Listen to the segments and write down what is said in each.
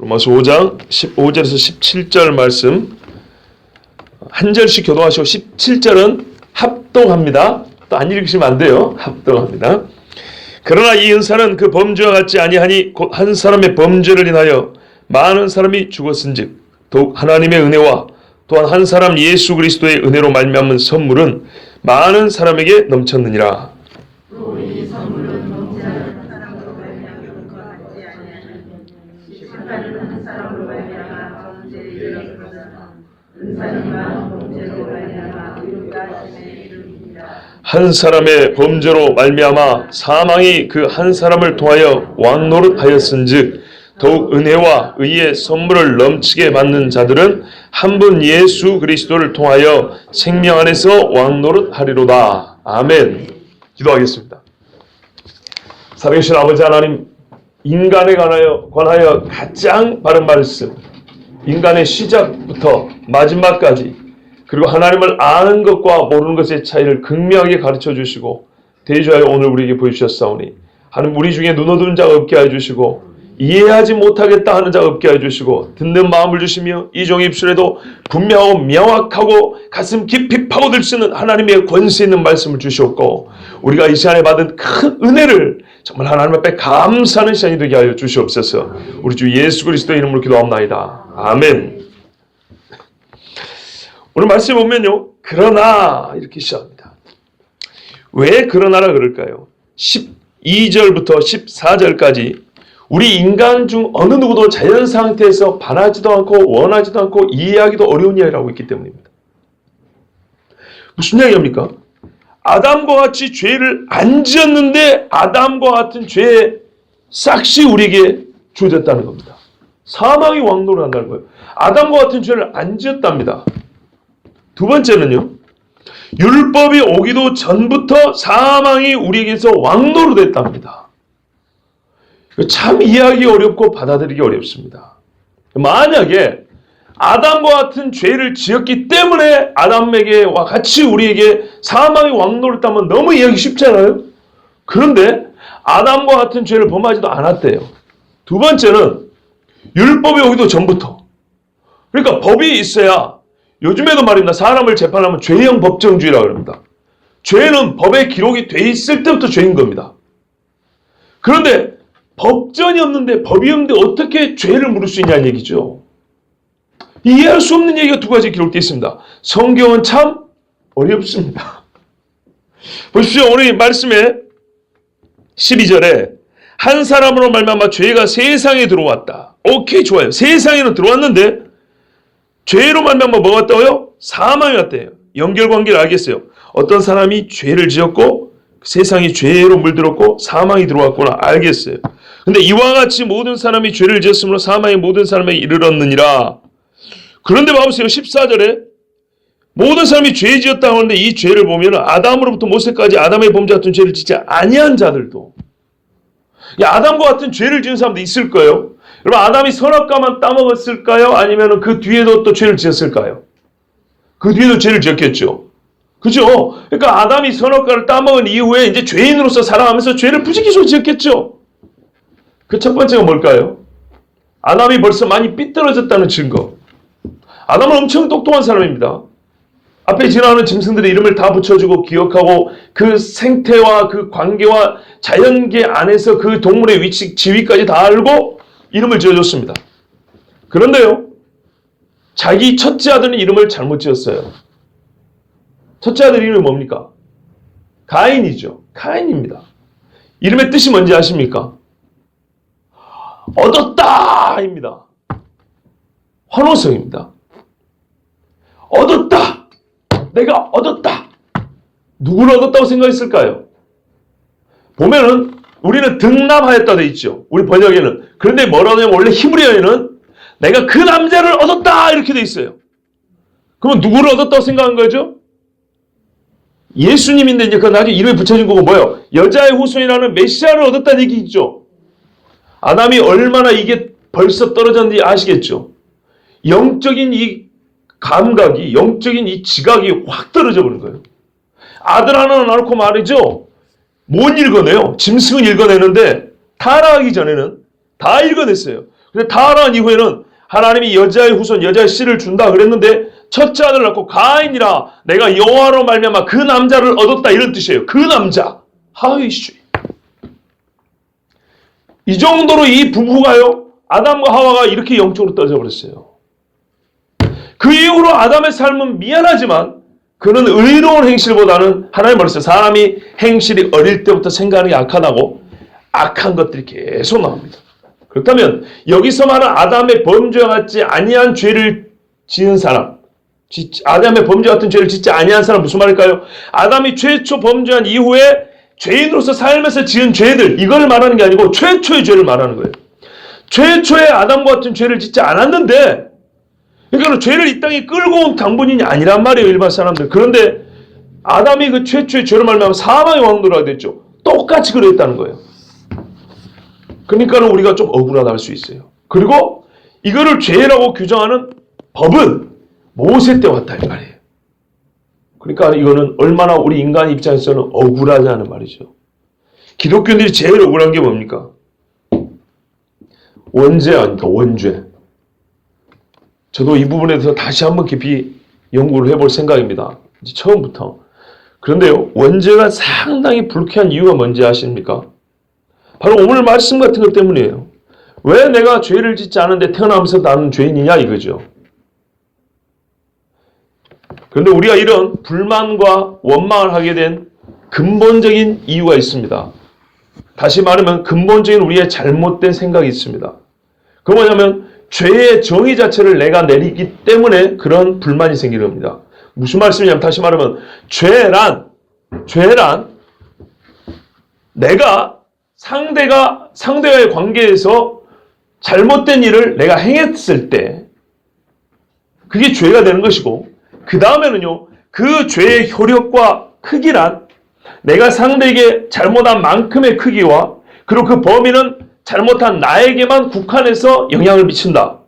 로마서 5장 15절에서 17절 말씀 한 절씩 교도하시고 17절은 합동합니다. 또 안 읽으시면 안 돼요. 합동합니다. 그러나 이 은사는 그 범죄와 같지 아니하니 곧 한 사람의 범죄를 인하여 많은 사람이 죽었은즉 더욱 하나님의 은혜와 또한 한 사람 예수 그리스도의 은혜로 말미암은 선물은 많은 사람에게 넘쳤느니라. 이 선물은 범죄하는 사람으로 말미암은 것 같지 아니하니 심판은 한 사람으로 말미암아 범죄에 이르렀으나 은사는 많은 범죄로 말미암아 의롭다 하심에 이르니라. 한 사람의 범죄로 말미암아 사망이 그 한 사람을 통하여 왕노릇하였은즉 더욱 은혜와 의의 선물을 넘치게 받는 자들은 한 분 예수 그리스도를 통하여 생명 안에서 왕노릇하리로다. 아멘. 기도하겠습니다. 살아계신 아버지 하나님, 인간에 관하여 가장 바른 말씀, 인간의 시작부터 마지막까지, 그리고 하나님을 아는 것과 모르는 것의 차이를 극명하게 가르쳐 주시고 대주하여 오늘 우리에게 보여주셨사오니 하나님, 우리 중에 눈 어두운 자가 없게 해주시고 이해하지 못하겠다 하는 자가 없게 해주시고 듣는 마음을 주시며 이 종의 입술에도 분명하고 명확하고 가슴 깊이 파고들 수 있는 하나님의 권세 있는 말씀을 주시옵고 우리가 이 시간에 받은 큰 은혜를 정말 하나님 앞에 감사하는 시간이 되게 하여 주시옵소서. 우리 주 예수 그리스도의 이름으로 기도합나이다. 아멘. 오늘 말씀에 보면요, 그러나 이렇게 시작합니다. 왜 그러나라 그럴까요? 12절부터 14절까지 우리 인간 중 어느 누구도 자연 상태에서 바라지도 않고 원하지도 않고 이해하기도 어려운 이야기라고 있기 때문입니다. 무슨 이야기입니까? 아담과 같이 죄를 안 지었는데 아담과 같은 죄의 싹시 우리에게 주어졌다는 겁니다. 사망이 왕노를 한다는 거예요. 아담과 같은 죄를 안 지었답니다. 두 번째는요, 율법이 오기도 전부터 사망이 우리에게서 왕노로 됐답니다. 참 이해하기 어렵고 받아들이기 어렵습니다. 만약에 아담과 같은 죄를 지었기 때문에 아담에게와 같이 우리에게 사망이 왕노릇하면 너무 이해하기 쉽잖아요. 그런데 아담과 같은 죄를 범하지도 않았대요. 두 번째는 율법이 오기도 전부터. 그러니까 법이 있어야, 요즘에도 말입니다, 사람을 재판하면 죄형 법정주의라고 합니다. 죄는 법에 기록이 돼 있을 때부터 죄인 겁니다. 그런데 법전이 없는데, 법이 없는데 어떻게 죄를 물을 수 있냐는 얘기죠. 이해할 수 없는 얘기가 두 가지 기록되어 있습니다. 성경은 참 어렵습니다. 보십시오. 오늘 말씀에 12절에 한 사람으로 말미암아 죄가 세상에 들어왔다. 오케이, 좋아요. 세상에는 들어왔는데 죄로 말미암아 뭐가 왔다고요? 사망이 왔대요. 연결관계를 알겠어요. 어떤 사람이 죄를 지었고 세상이 죄로 물들었고 사망이 들어왔구나 알겠어요. 근데 이와 같이 모든 사람이 죄를 지었으므로 사망이 모든 사람에게 이르렀느니라. 그런데 봐보세요. 14절에 모든 사람이 죄 지었다고 하는데 이 죄를 보면 아담으로부터 모세까지 아담의 범죄 같은 죄를 짓지 아니한 자들도, 아담과 같은 죄를 지은 사람도 있을 거예요. 여러분, 아담이 선악과만 따먹었을까요? 아니면 그 뒤에도 또 죄를 지었을까요? 그 뒤에도 죄를 지었겠죠. 그죠? 그러니까 아담이 선악과를 따먹은 이후에 이제 죄인으로서 살아가면서 죄를 부지기수 지었겠죠. 그 첫 번째가 뭘까요? 아담이 벌써 많이 삐뚤어졌다는 증거. 아담은 엄청 똑똑한 사람입니다. 앞에 지나가는 짐승들의 이름을 다 붙여주고 기억하고 그 생태와 그 관계와 자연계 안에서 그 동물의 위치, 지위까지 다 알고 이름을 지어줬습니다. 그런데요, 자기 첫째 아들은 이름을 잘못 지었어요. 첫째 아들 이름이 뭡니까? 가인이죠. 가인입니다. 이름의 뜻이 뭔지 아십니까? 얻었다입니다. 환호성입니다. 얻었다. 내가 얻었다. 누구를 얻었다고 생각했을까요? 보면은 우리는 등남하였다 돼 있죠. 우리 번역에는. 그런데 뭐라고 하냐면 원래 히브리어에는 내가 그 남자를 얻었다 이렇게 돼 있어요. 그러면 누구를 얻었다고 생각한 거죠? 예수님인데 이제 그 나중에 이름에 붙여진 거고 뭐예요? 여자의 후손이라는 메시아를 얻었다는 얘기죠. 아담이 얼마나 이게 벌써 떨어졌는지 아시겠죠? 영적인 이 감각이, 영적인 이 지각이 확 떨어져 버린 거예요. 아들 하나는 낳고 말이죠. 못 읽어내요. 짐승은 읽어내는데 타락하기 전에는 다 읽어냈어요. 근데 타락한 이후에는 하나님이 여자의 후손, 여자의 씨를 준다 그랬는데 첫째 아들을 낳고 가인이라 내가 여호와로 말미암아 그 남자를 얻었다 이런 뜻이에요. 그 남자. 하위주의. 이 정도로 이 부부가요. 아담과 하와가 이렇게 영적으로 떨어져 버렸어요. 그 이후로 아담의 삶은 미안하지만 그는 의로운 행실보다는 하나님 말했어요. 사람이 행실이 어릴 때부터 생각하는 게 악하다고 악한 것들이 계속 나옵니다. 그렇다면 여기서 말하는 아담의 범죄와 같지 아니한 죄를 지은 사람, 아담의 범죄 같은 죄를 짓지 아니한 사람 무슨 말일까요? 아담이 최초 범죄한 이후에 죄인으로서 살면서 지은 죄들 이걸 말하는 게 아니고 최초의 죄를 말하는 거예요. 최초의 아담과 같은 죄를 짓지 않았는데 그러니까 죄를 이 땅에 끌고 온 당분이 아니란 말이에요. 일반 사람들. 그런데 아담이 그 최초의 죄로 말미암아 사망의 왕노라가 됐죠. 똑같이 그랬다는 거예요. 그러니까 우리가 좀 억울하다 할 수 있어요. 그리고 이거를 죄라고 규정하는 법은 모세 때 왔다 이 말이에요. 그러니까 이거는 얼마나 우리 인간 입장에서는 억울하다는 말이죠. 기독교인들이 제일 억울한 게 뭡니까? 원죄 아닙니까? 원죄. 저도 이 부분에 대해서 다시 한번 깊이 연구를 해볼 생각입니다. 이제 처음부터. 그런데요, 원죄가 상당히 불쾌한 이유가 뭔지 아십니까? 바로 오늘 말씀 같은 것 때문이에요. 왜 내가 죄를 짓지 않은데 태어나면서 나는 죄인이냐 이거죠. 그런데 우리가 이런 불만과 원망을 하게 된 근본적인 이유가 있습니다. 다시 말하면 근본적인 우리의 잘못된 생각이 있습니다. 그 뭐냐면 죄의 정의 자체를 내가 내리기 때문에 그런 불만이 생기는 겁니다. 무슨 말씀이냐면 다시 말하면 죄란 내가 상대와의 관계에서 잘못된 일을 내가 행했을 때 그게 죄가 되는 것이고 그 다음에는요 그 죄의 효력과 크기란 내가 상대에게 잘못한 만큼의 크기와 그리고 그 범위는 잘못한 나에게만 국한해서 영향을 미친다.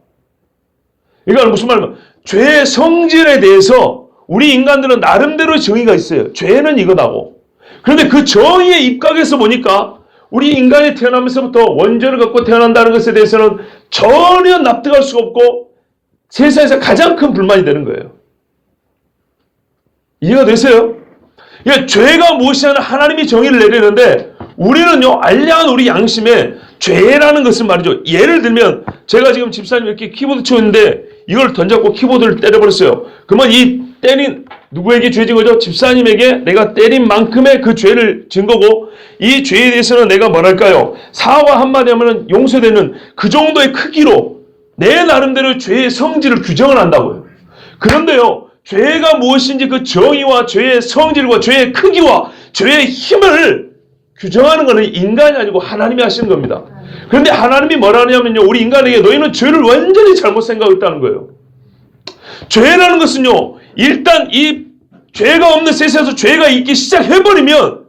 이건 무슨 말이냐면 죄의 성질에 대해서 우리 인간들은 나름대로 정의가 있어요. 죄는 이거다고. 그런데 그 정의의 입각에서 보니까 우리 인간이 태어나면서부터 원죄를 갖고 태어난다는 것에 대해서는 전혀 납득할 수가 없고 세상에서 가장 큰 불만이 되는 거예요. 이해가 되세요? 그러니까 죄가 무엇이냐는 하나님이 정의를 내리는데 우리는요 알량한 우리 양심에 죄라는 것은 말이죠. 예를 들면 제가 지금 집사님 이렇게 키보드 치고 있는데 이걸 던졌고 키보드를 때려버렸어요. 그러면 이 때린 누구에게 죄진 거죠? 집사님에게 내가 때린 만큼의 그 죄를 진 거고 이 죄에 대해서는 내가 뭐랄까요? 사과 한마디 하면 용서되는 그 정도의 크기로 내 나름대로 죄의 성질을 규정을 한다고요. 그런데요. 죄가 무엇인지 그 정의와 죄의 성질과 죄의 크기와 죄의 힘을 규정하는 것은 인간이 아니고 하나님이 하시는 겁니다. 그런데 하나님이 뭐라 하냐면요. 우리 인간에게 너희는 죄를 완전히 잘못 생각하고 있다는 거예요. 죄라는 것은요. 일단 이 죄가 없는 세상에서 죄가 있기 시작해버리면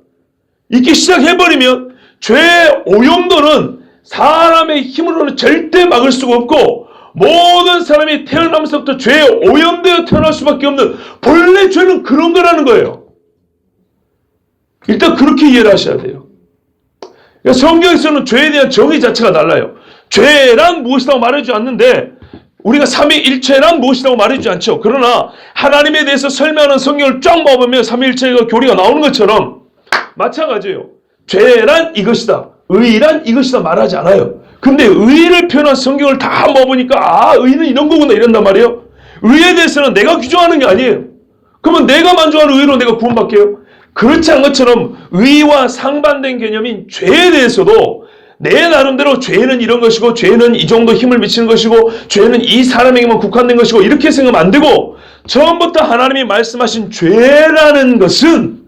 죄의 오염도는 사람의 힘으로는 절대 막을 수가 없고 모든 사람이 태어나면서부터 죄에 오염되어 태어날 수밖에 없는 본래 죄는 그런 거라는 거예요. 일단 그렇게 이해를 하셔야 돼요. 그러니까 성경에서는 죄에 대한 정의 자체가 달라요. 죄란 무엇이라고 말해주지 않는데 우리가 삼위일체란 무엇이라고 말해주지 않죠. 그러나 하나님에 대해서 설명하는 성경을 쫙 봐보면 삼위일체가 교리가 나오는 것처럼 마찬가지예요. 죄란 이것이다. 의란 이것이다 말하지 않아요. 근데 의를 표현한 성경을 다 먹어보니까 의는 이런 거구나 이런단 말이에요. 의에 대해서는 내가 규정하는 게 아니에요. 그러면 내가 만족하는 의로 내가 구원받게요? 그렇지 않은 것처럼 의와 상반된 개념인 죄에 대해서도 내 나름대로 죄는 이런 것이고 죄는 이 정도 힘을 미치는 것이고 죄는 이 사람에게만 국한된 것이고 이렇게 생각하면 안 되고 처음부터 하나님이 말씀하신 죄라는 것은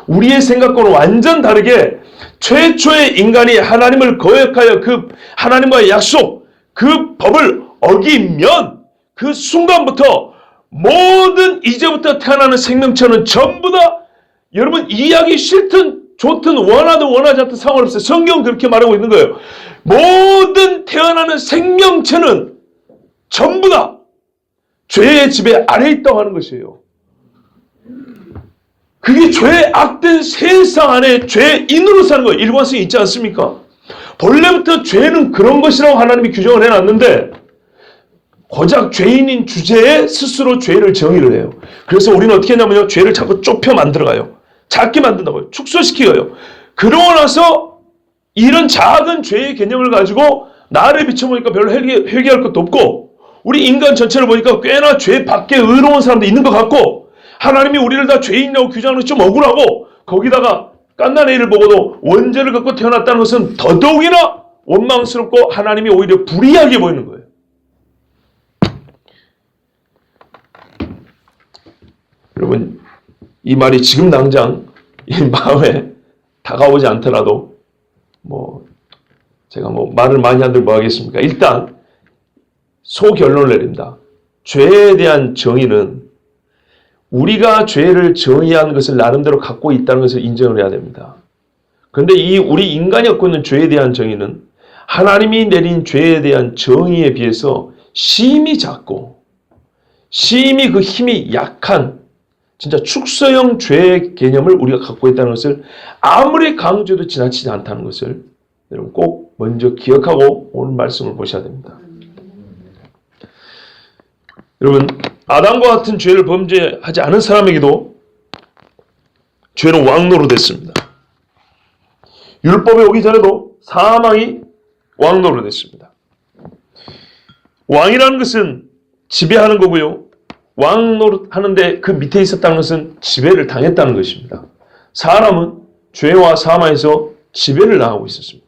우리의 생각과는 완전 다르게 최초의 인간이 하나님을 거역하여 그 하나님과의 약속, 그 법을 어기면 그 순간부터 모든 이제부터 태어나는 생명체는 전부 다 여러분 이해하기 싫든 좋든 원하든 원하지 않든 상관없어요. 성경은 그렇게 말하고 있는 거예요. 모든 태어나는 생명체는 전부 다 죄의 지배 아래에 있다고 하는 것이에요. 그게 죄의 악된 세상 안에 죄인으로 사는 거예요. 일관성이 있지 않습니까? 본래부터 죄는 그런 것이라고 하나님이 규정을 해놨는데 고작 죄인인 주제에 스스로 죄를 정의를 해요. 그래서 우리는 어떻게 했냐면요. 죄를 자꾸 좁혀 만들어가요. 작게 만든다고요. 축소시켜요. 그러고 나서 이런 작은 죄의 개념을 가지고 나를 비춰보니까 별로 회개할 것도 없고 우리 인간 전체를 보니까 꽤나 죄 밖에 의로운 사람도 있는 것 같고 하나님이 우리를 다 죄인이라고 규정하는 것이 좀 억울하고 거기다가 갓난 애를 보고도 원죄를 갖고 태어났다는 것은 더더욱이나 원망스럽고 하나님이 오히려 불의하게 보이는 거예요. 여러분 이 말이 지금 당장 이 마음에 다가오지 않더라도 제가 말을 많이 한들 뭐 하겠습니까? 일단 소결론을 내립니다. 죄에 대한 정의는 우리가 죄를 정의한 것을 나름대로 갖고 있다는 것을 인정을 해야 됩니다. 그런데 이 우리 인간이 갖고 있는 죄에 대한 정의는 하나님이 내린 죄에 대한 정의에 비해서 심히 작고 심히 그 힘이 약한 진짜 축소형 죄의 개념을 우리가 갖고 있다는 것을 아무리 강조해도 지나치지 않다는 것을 여러분 꼭 먼저 기억하고 오늘 말씀을 보셔야 됩니다. 여러분 아담과 같은 죄를 범죄하지 않은 사람에게도 죄는 왕노로 됐습니다. 율법이 오기 전에도 사망이 왕노로 됐습니다. 왕이라는 것은 지배하는 거고요. 왕노릇 하는데 그 밑에 있었다는 것은 지배를 당했다는 것입니다. 사람은 죄와 사망에서 지배를 당하고 있었습니다.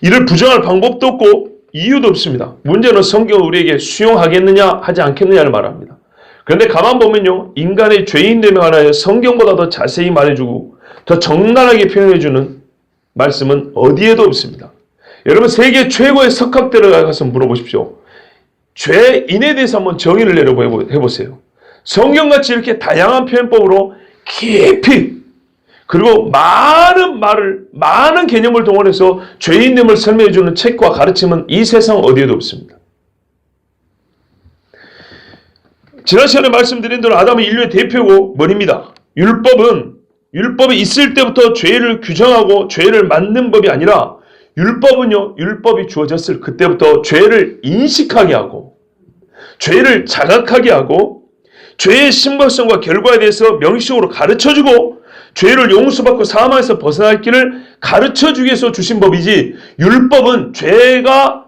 이를 부정할 방법도 없고 이유도 없습니다. 문제는 성경을 우리에게 수용하겠느냐 하지 않겠느냐를 말합니다. 그런데 가만 보면요. 인간의 죄인됨에 관하여 성경보다 더 자세히 말해주고 더 정당하게 표현해주는 말씀은 어디에도 없습니다. 여러분 세계 최고의 석학들을 가서 물어보십시오. 죄인에 대해서 한번 정의를 내려보세요. 성경같이 이렇게 다양한 표현법으로 깊이 그리고 많은 개념을 동원해서 죄인됨을 설명해주는 책과 가르침은 이 세상 어디에도 없습니다. 지난 시간에 말씀드린 대로 아담은 인류의 대표고 머리입니다. 율법이 있을 때부터 죄를 규정하고 죄를 만든 법이 아니라 율법이 주어졌을 그때부터 죄를 인식하게 하고 죄를 자각하게 하고 죄의 심각성과 결과에 대해서 명식적으로 가르쳐주고 죄를 용서받고 사망에서 벗어날 길을 가르쳐주기 위해서 주신 법이지 율법은 죄가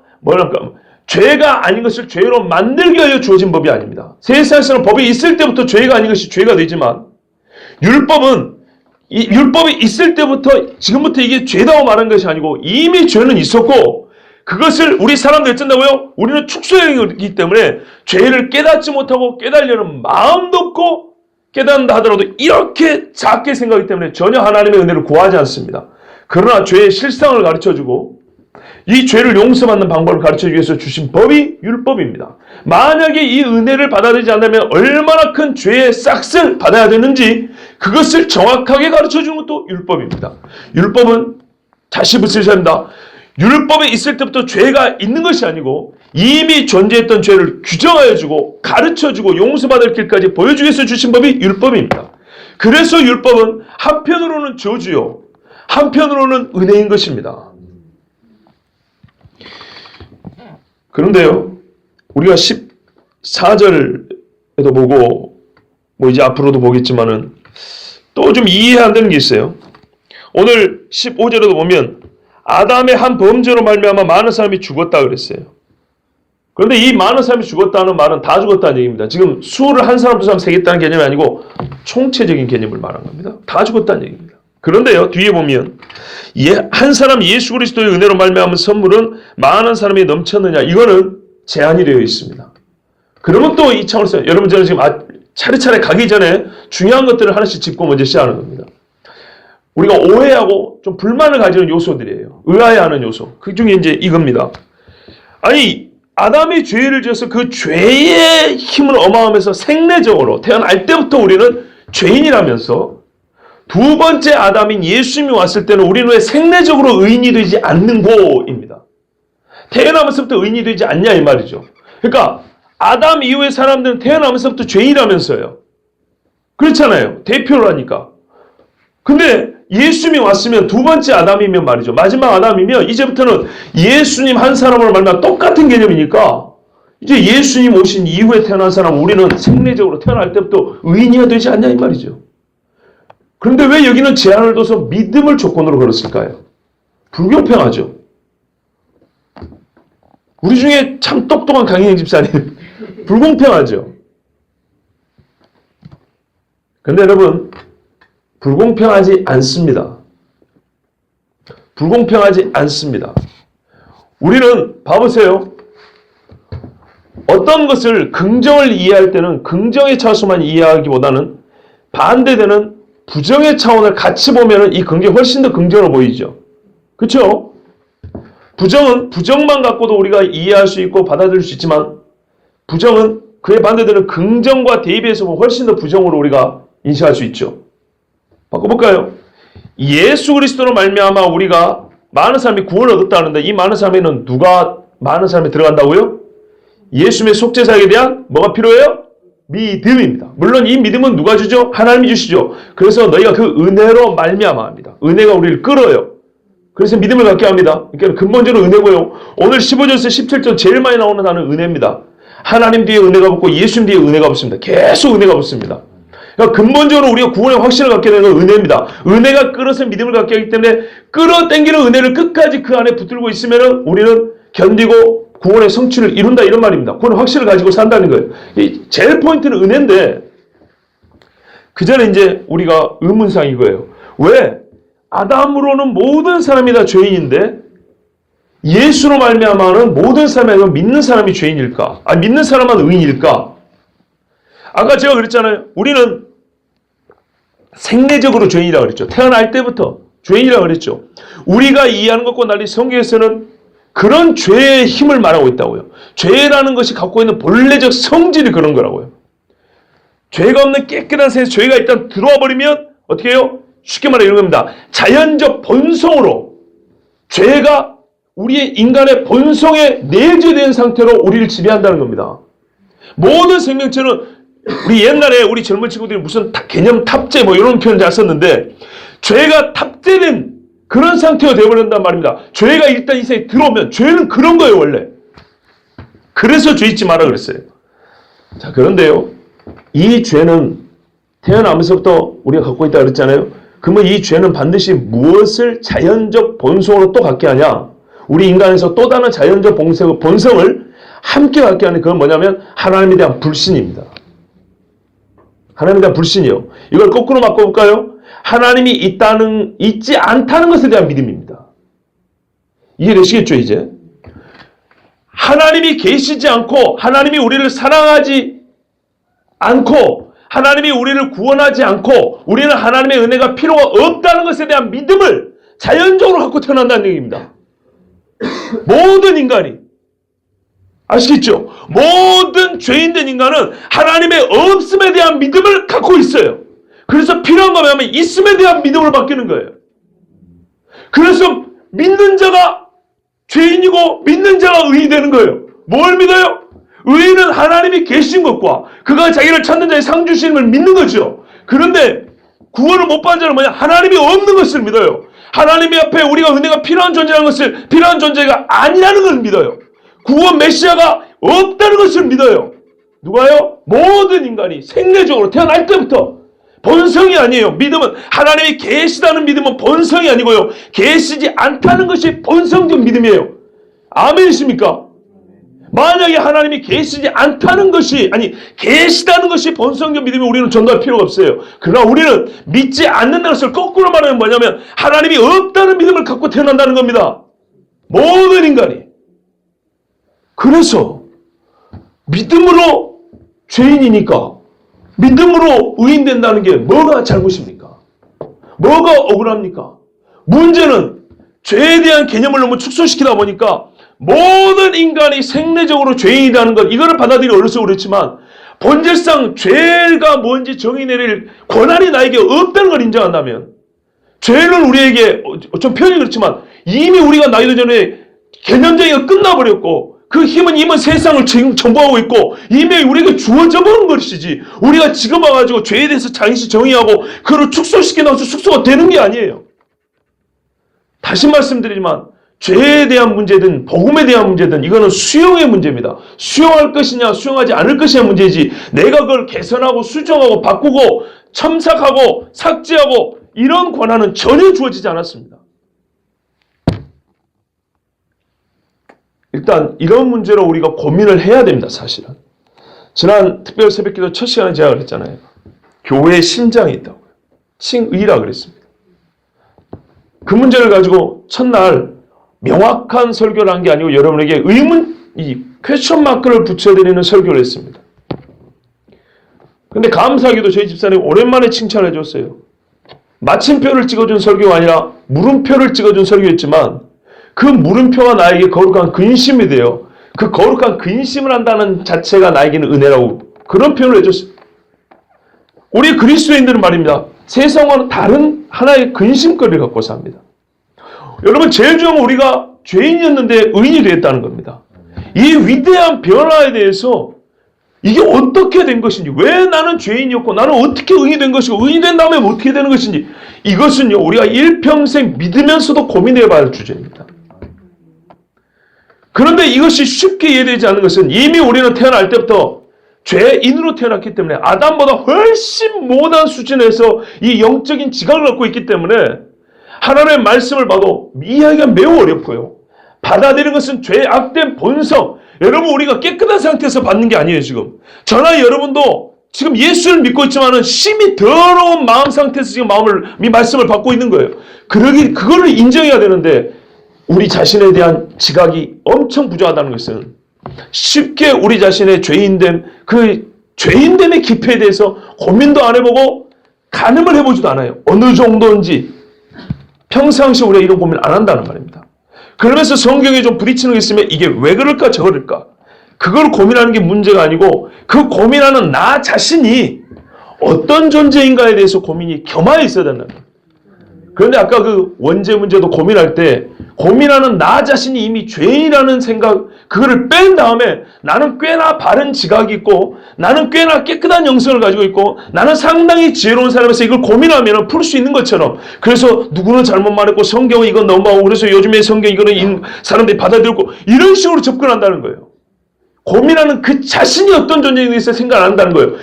아닌 것을 죄로 만들기 위하여 주어진 법이 아닙니다. 세상에서는 법이 있을 때부터 죄가 아닌 것이 죄가 되지만 율법이 있을 때부터 지금부터 이게 죄다고 말한 것이 아니고 이미 죄는 있었고 그것을 우리 사람들이 어쩐다고요? 우리는 축소형이기 때문에 죄를 깨닫지 못하고 깨달으려는 마음도 없고 깨닫는다 하더라도 이렇게 작게 생각하기 때문에 전혀 하나님의 은혜를 구하지 않습니다. 그러나 죄의 실상을 가르쳐주고 이 죄를 용서받는 방법을 가르쳐주기 위해서 주신 법이 율법입니다. 만약에 이 은혜를 받아들이지 않으면 얼마나 큰 죄의 싹을 받아야 되는지 그것을 정확하게 가르쳐주는 것도 율법입니다. 율법은 다시 붙이셔야 합니다. 율법에 있을 때부터 죄가 있는 것이 아니고 이미 존재했던 죄를 규정하여주고 가르쳐주고 용서받을 길까지 보여주기 위해서 주신 법이 율법입니다. 그래서 율법은 한편으로는 저주요 한편으로는 은혜인 것입니다. 그런데요 우리가 14절에도 보고 이제 앞으로도 보겠지만은 또 좀 이해 안 되는 게 있어요. 오늘 15절에도 보면 아담의 한 범죄로 말미암아 많은 사람이 죽었다 그랬어요. 그런데 이 많은 사람이 죽었다는 말은 다 죽었다는 얘기입니다. 지금 수를 한 사람 두 사람 세겠다는 개념이 아니고 총체적인 개념을 말한 겁니다. 다 죽었다는 얘기입니다. 그런데요 뒤에 보면 한 사람 예수 그리스도의 은혜로 말미암은 선물은 많은 사람이 넘쳤느냐 이거는 제한이 되어 있습니다. 그러면 또 이 차원에서 여러분 저는 지금 차례차례 가기 전에 중요한 것들을 하나씩 짚고 먼저 시작하는 겁니다. 우리가 오해하고 좀 불만을 가지는 요소들이에요. 의아해하는 요소. 그 중에 이제 이겁니다. 아니 아담이 죄를 지어서 그 죄의 힘은 어마어마해서 생내적으로 태어날 때부터 우리는 죄인이라면서 두 번째 아담인 예수님이 왔을 때는 우리는 왜 생내적으로 의인이 되지 않는 고입니다. 태어나면서부터 의인이 되지 않냐 이 말이죠. 그러니까 아담 이후의 사람들은 태어나면서부터 죄인이라면서요. 그렇잖아요. 대표를 하니까. 근데 예수님이 왔으면 두 번째 아담이면 말이죠. 마지막 아담이면 이제부터는 예수님 한 사람으로 말하면 똑같은 개념이니까 이제 예수님 오신 이후에 태어난 사람 우리는 생리적으로 태어날 때부터 의인이어야 되지 않냐 이 말이죠. 그런데 왜 여기는 제한을 둬서 믿음을 조건으로 걸었을까요? 불공평하죠. 우리 중에 참 똑똑한 강희영 집사님 불공평하죠. 근데 여러분 불공평하지 않습니다. 불공평하지 않습니다. 우리는 봐보세요. 어떤 것을 긍정을 이해할 때는 긍정의 차원만 이해하기보다는 반대되는 부정의 차원을 같이 보면 이 긍정이 훨씬 더 긍정으로 보이죠. 그렇죠? 부정은 부정만 갖고도 우리가 이해할 수 있고 받아들일 수 있지만 부정은 그에 반대되는 긍정과 대비해서 보면 훨씬 더 부정으로 우리가 인식할 수 있죠. 바꿔볼까요? 예수 그리스도로 말미암아 우리가 많은 사람이 구원을 얻었다는데 이 많은 사람에는 누가 많은 사람이 들어간다고요? 예수님의 속죄사에 대한 뭐가 필요해요? 믿음입니다. 물론 이 믿음은 누가 주죠? 하나님이 주시죠. 그래서 너희가 그 은혜로 말미암아 합니다. 은혜가 우리를 끌어요. 그래서 믿음을 갖게 합니다. 그러니까 근본적으로 은혜고요. 오늘 15절에서 17절 제일 많이 나오는 단어는 은혜입니다. 하나님 뒤에 은혜가 붙고 예수님 뒤에 은혜가 붙습니다. 계속 은혜가 붙습니다. 그러니까 근본적으로 우리가 구원의 확신을 갖게 되는 건 은혜입니다. 은혜가 끌어서 믿음을 갖게 하기 때문에 끌어당기는 은혜를 끝까지 그 안에 붙들고 있으면 우리는 견디고 구원의 성취를 이룬다 이런 말입니다. 구원의 확신을 가지고 산다는 거예요. 제일 포인트는 은혜인데 그 전에 이제 우리가 의문사항 이거예요. 왜? 아담으로는 모든 사람이 다 죄인인데 예수로 말미암아는 모든 사람이 믿는 사람이 죄인일까? 믿는 사람만 의인일까? 아까 제가 그랬잖아요. 우리는 생리적으로 죄인이라고 그랬죠. 태어날 때부터 죄인이라고 그랬죠. 우리가 이해하는 것과 달리 성경에서는 그런 죄의 힘을 말하고 있다고요. 죄라는 것이 갖고 있는 본래적 성질이 그런 거라고요. 죄가 없는 깨끗한 세상에 죄가 일단 들어와 버리면 어떻게 해요? 쉽게 말해 이런 겁니다. 자연적 본성으로 죄가 우리의 인간의 본성에 내재된 상태로 우리를 지배한다는 겁니다. 모든 생명체는 우리 옛날에 우리 젊은 친구들이 무슨 개념 탑재 뭐 이런 표현 잘 썼는데 죄가 탑재된 그런 상태가 되어버린단 말입니다. 죄가 일단 이 세상에 들어오면 죄는 그런 거예요 원래. 그래서 죄 잊지 마라 그랬어요. 자 그런데요. 이 죄는 태어나면서부터 우리가 갖고 있다고 그랬잖아요. 그러면 이 죄는 반드시 무엇을 자연적 본성으로 또 갖게 하냐? 우리 인간에서 또 다른 자연적 본성을 함께 갖게 하는 그건 뭐냐면 하나님에 대한 불신입니다. 하나님에 대한 불신이요. 이걸 거꾸로 바꿔볼까요? 하나님이 있지 않다는 것에 대한 믿음입니다. 이해되시겠죠 이제? 하나님이 계시지 않고 하나님이 우리를 사랑하지 않고 하나님이 우리를 구원하지 않고 우리는 하나님의 은혜가 필요가 없다는 것에 대한 믿음을 자연적으로 갖고 태어난다는 얘기입니다. 모든 인간이 아시겠죠? 모든 죄인된 인간은 하나님의 없음에 대한 믿음을 갖고 있어요. 그래서 필요한 거 뭐냐면 있음에 대한 믿음으로 바뀌는 거예요. 그래서 믿는 자가 죄인이고 믿는 자가 의인이 되는 거예요. 뭘 믿어요? 의인은 하나님이 계신 것과 그가 자기를 찾는 자의 상 주심을 믿는 거죠. 그런데 구원을 못 받은 자는 뭐냐? 하나님이 없는 것을 믿어요. 하나님이 앞에 우리가 은혜가 필요한 존재라는 것을 필요한 존재가 아니라는 걸 믿어요. 구원 메시아가 없다는 것을 믿어요. 누가요? 모든 인간이 생리적으로 태어날 때부터 본성이 아니에요. 믿음은 하나님이 계시다는 믿음은 본성이 아니고요. 계시지 않다는 것이 본성적 믿음이에요. 아멘이십니까? 만약에 하나님이 계시지 않다는 것이 계시다는 것이 본성적 믿음이 우리는 전도할 필요가 없어요. 그러나 우리는 믿지 않는다는 것을 거꾸로 말하면 뭐냐면 하나님이 없다는 믿음을 갖고 태어난다는 겁니다. 모든 인간이. 그래서 믿음으로 죄인이니까 믿음으로 의인된다는 게 뭐가 잘못입니까? 뭐가 억울합니까? 문제는 죄에 대한 개념을 너무 축소시키다 보니까 모든 인간이 생리적으로 죄인이라는 것 이거를 받아들이기 어려서 그렇지만 본질상 죄가 뭔지 정의 내릴 권한이 나에게 없다는 걸 인정한다면 죄는 우리에게 좀 표현이 그렇지만 이미 우리가 나이도 전에 개념적인 거 끝나버렸고 그 힘은 이미 세상을 지금 정복하고 있고 이미 우리에게 주어져 버린 것이지 우리가 지금 와가지고 죄에 대해서 잠시 정의하고 그걸 축소시켜 나가서 숙소가 되는 게 아니에요. 다시 말씀드리지만 죄에 대한 문제든 복음에 대한 문제든 이거는 수용의 문제입니다. 수용할 것이냐 수용하지 않을 것이냐 문제지 내가 그걸 개선하고 수정하고 바꾸고 첨삭하고 삭제하고 이런 권한은 전혀 주어지지 않았습니다. 일단 이런 문제로 우리가 고민을 해야 됩니다. 사실은. 지난 특별 새벽기도 첫 시간에 제가 그랬잖아요. 교회의 심장이 있다고요. 칭의라 그랬습니다. 그 문제를 가지고 첫날 명확한 설교를 한 게 아니고 여러분에게 이 퀘스천 마크를 붙여드리는 설교를 했습니다. 근데 감사하게도 저희 집사님 오랜만에 칭찬해 줬어요. 마침표를 찍어준 설교가 아니라 물음표를 찍어준 설교였지만 그 물음표가 나에게 거룩한 근심이 돼요. 그 거룩한 근심을 한다는 자체가 나에게는 은혜라고 그런 표현을 해줬어요. 우리 그리스도인들은 말입니다. 세상과는 다른 하나의 근심거리를 갖고 삽니다. 여러분 제일 중요한 건 우리가 죄인이었는데 의인이 되었다는 겁니다. 이 위대한 변화에 대해서 이게 어떻게 된 것인지 왜 나는 죄인이었고 나는 어떻게 의인이 된 것이고 의인이 된 다음에 어떻게 되는 것인지 이것은요 우리가 일평생 믿으면서도 고민해 봐야 할 주제입니다. 그런데 이것이 쉽게 이해되지 않는 것은 이미 우리는 태어날 때부터 죄인으로 태어났기 때문에 아담보다 훨씬 못한 수준에서 이 영적인 지각을 갖고 있기 때문에 하나님의 말씀을 봐도 이해하기가 매우 어렵고요. 받아들이는 것은 죄의 악된 본성. 여러분 우리가 깨끗한 상태에서 받는 게 아니에요 지금. 저나 여러분도 지금 예수를 믿고 있지만은 심히 더러운 마음 상태에서 지금 이 말씀을 받고 있는 거예요. 그거를 인정해야 되는데 우리 자신에 대한 지각이 엄청 부족하다는 것은 쉽게 우리 자신의 죄인됨, 그 죄인됨의 깊이에 대해서 고민도 안 해보고 가늠을 해보지도 않아요. 어느 정도인지 평상시 우리가 이런 고민을 안 한다는 말입니다. 그러면서 성경에 좀 부딪히는 게 있으면 이게 왜 그럴까 저럴까 그걸 고민하는 게 문제가 아니고 그 고민하는 나 자신이 어떤 존재인가에 대해서 고민이 겸하여 있어야 된다는 거예요. 그런데 아까 그 원죄 문제도 고민할 때 고민하는 나 자신이 이미 죄인이라는 생각 그거를 뺀 다음에 나는 꽤나 바른 지각이 있고 나는 꽤나 깨끗한 영성을 가지고 있고 나는 상당히 지혜로운 사람에서 이걸 고민하면 풀 수 있는 것처럼 그래서 누구는 잘못 말했고 성경은 이건 넘어가고 그래서 요즘에 성경 이거는 사람들이 받아들고 이런 식으로 접근한다는 거예요. 고민하는 그 자신이 어떤 존재에 대해서 생각 안 한다는 거예요.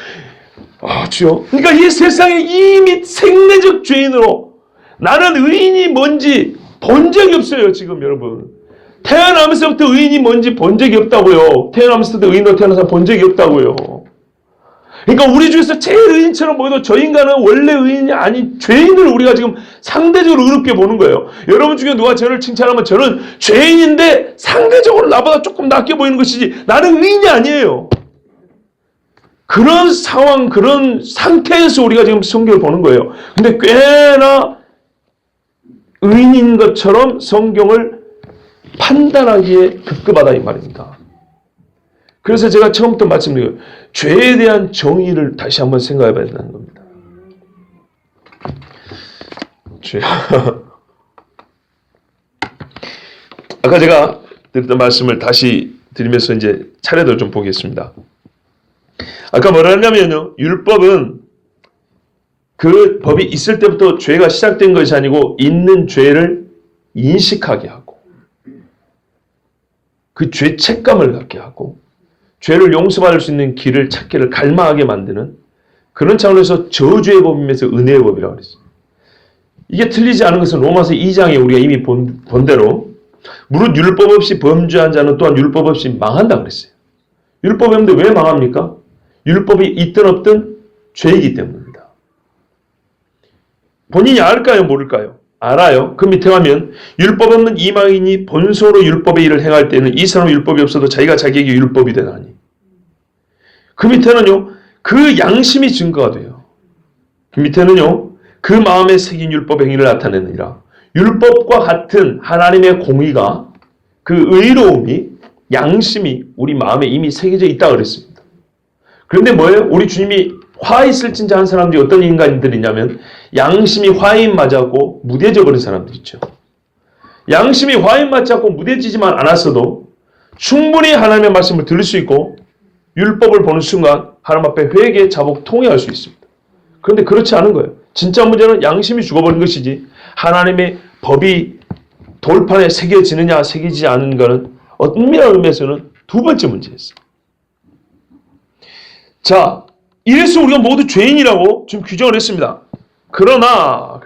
아 주여 그러니까 이 세상에 이미 생내적 죄인으로 나는 의인이 뭔지 본 적이 없어요 지금 여러분. 태어나면서부터 의인이 뭔지 본 적이 없다고요. 태어나면서부터 의인으로 태어난 사람 본 적이 없다고요. 그러니까 우리 중에서 제일 의인처럼 보여도 저 인간은 원래 의인이 아닌 죄인을 우리가 지금 상대적으로 의롭게 보는 거예요. 여러분 중에 누가 저를 칭찬하면 저는 죄인인데 상대적으로 나보다 조금 낫게 보이는 것이지 나는 의인이 아니에요. 그런 상황 그런 상태에서 우리가 지금 성경을 보는 거예요. 근데 꽤나 의인인 것처럼 성경을 판단하기에 급급하다 이 말입니다. 그래서 제가 처음부터 말씀드려요. 죄에 대한 정의를 다시 한번 생각해 봐야 된다는 겁니다. 죄. 아까 제가 드렸던 말씀을 다시 드리면서 이제 차례도 좀 보겠습니다. 아까 뭐라 했냐면요. 율법은 그 법이 있을 때부터 죄가 시작된 것이 아니고 있는 죄를 인식하게 하고 그 죄책감을 갖게 하고 죄를 용서받을 수 있는 길을 찾기를 갈망하게 만드는 그런 차원에서 저주의 법이면서 은혜의 법이라고 그랬어요. 이게 틀리지 않은 것은 로마서 2장에 우리가 이미 본 대로 무릇 율법 없이 범죄한 자는 또한 율법 없이 망한다 그랬어요. 율법이 없는데 왜 망합니까? 율법이 있든 없든 죄이기 때문입니다. 본인이 알까요? 모를까요? 알아요. 그 밑에 가면 율법 없는 이방인이 본소로 율법의 일을 행할 때는 이 사람은 율법이 없어도 자기가 자기에게 율법이 되나니. 그 밑에는요. 그 양심이 증거가 돼요. 그 밑에는요. 그 마음에 새긴 율법 행위를 나타내느니라. 율법과 같은 하나님의 공의가 그 의로움이 양심이 우리 마음에 이미 새겨져 있다고 그랬습니다. 그런데 뭐예요? 우리 주님이 화 있을진자 한 사람들이 어떤 인간들이냐면 양심이 화인 맞았고 무뎌져 버린 사람들 있죠. 양심이 화인 맞지 않고 무뎌지지만 않았어도 충분히 하나님의 말씀을 들을 수 있고 율법을 보는 순간 하나님 앞에 회개, 자복, 통회할 수 있습니다. 그런데 그렇지 않은 거예요. 진짜 문제는 양심이 죽어버린 것이지 하나님의 법이 돌판에 새겨지느냐 새기지 않은 것은 엄밀한 의미에서는 두 번째 문제였어요. 자, 이래서 우리가 모두 죄인이라고 지금 규정을 했습니다. 그러나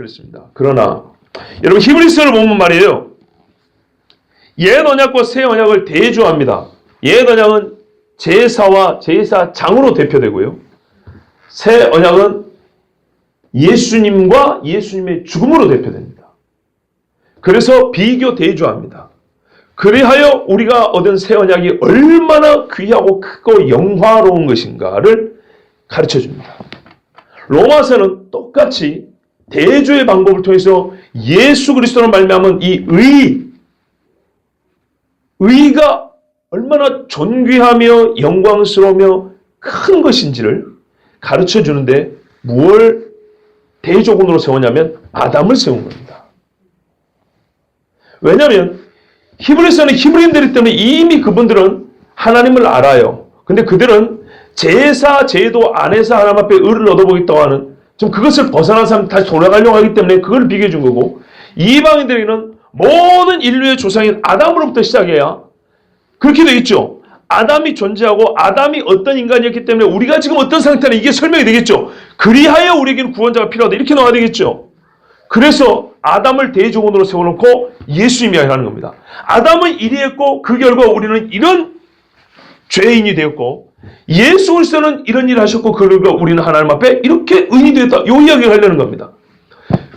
여러분 히브리서를 보면 말이에요. 옛 언약과 새 언약을 대조합니다. 옛 언약은 제사와 제사장으로 대표되고요. 새 언약은 예수님과 예수님의 죽음으로 대표됩니다. 그래서 비교 대조합니다. 그리하여 우리가 얻은 새 언약이 얼마나 귀하고 크고 영화로운 것인가를 가르쳐줍니다. 로마서는 똑같이 대조의 방법을 통해서 예수 그리스도로 말미암은 이 의가 얼마나 존귀하며 영광스러우며 큰 것인지를 가르쳐주는데 무엇을 대조군으로 세우냐면 아담을 세운 겁니다. 왜냐하면 히브리서는 히브리인들이기 때문에 이미 그분들은 하나님을 알아요. 근데 그들은 제사, 제도 안에서 하나님 앞에 의를 얻어보겠다고 하는 좀 그것을 벗어난 사람 다시 돌아가려고 하기 때문에 그걸 비교해 준 거고, 이방인들에게는 모든 인류의 조상인 아담으로부터 시작해야 그렇게 되어 있죠. 아담이 존재하고 아담이 어떤 인간이었기 때문에 우리가 지금 어떤 상태나 이게 설명이 되겠죠. 그리하여 우리에게는 구원자가 필요하다 이렇게 나와야 되겠죠. 그래서 아담을 대조군으로 세워놓고 예수님이 하는 겁니다. 아담은 이리 했고 그 결과 우리는 이런 죄인이 되었고, 예수 그리스도는 이런 일을 하셨고 그 결과 우리는 하나님 앞에 이렇게 의인이 되었다. 이 이야기를 하려는 겁니다.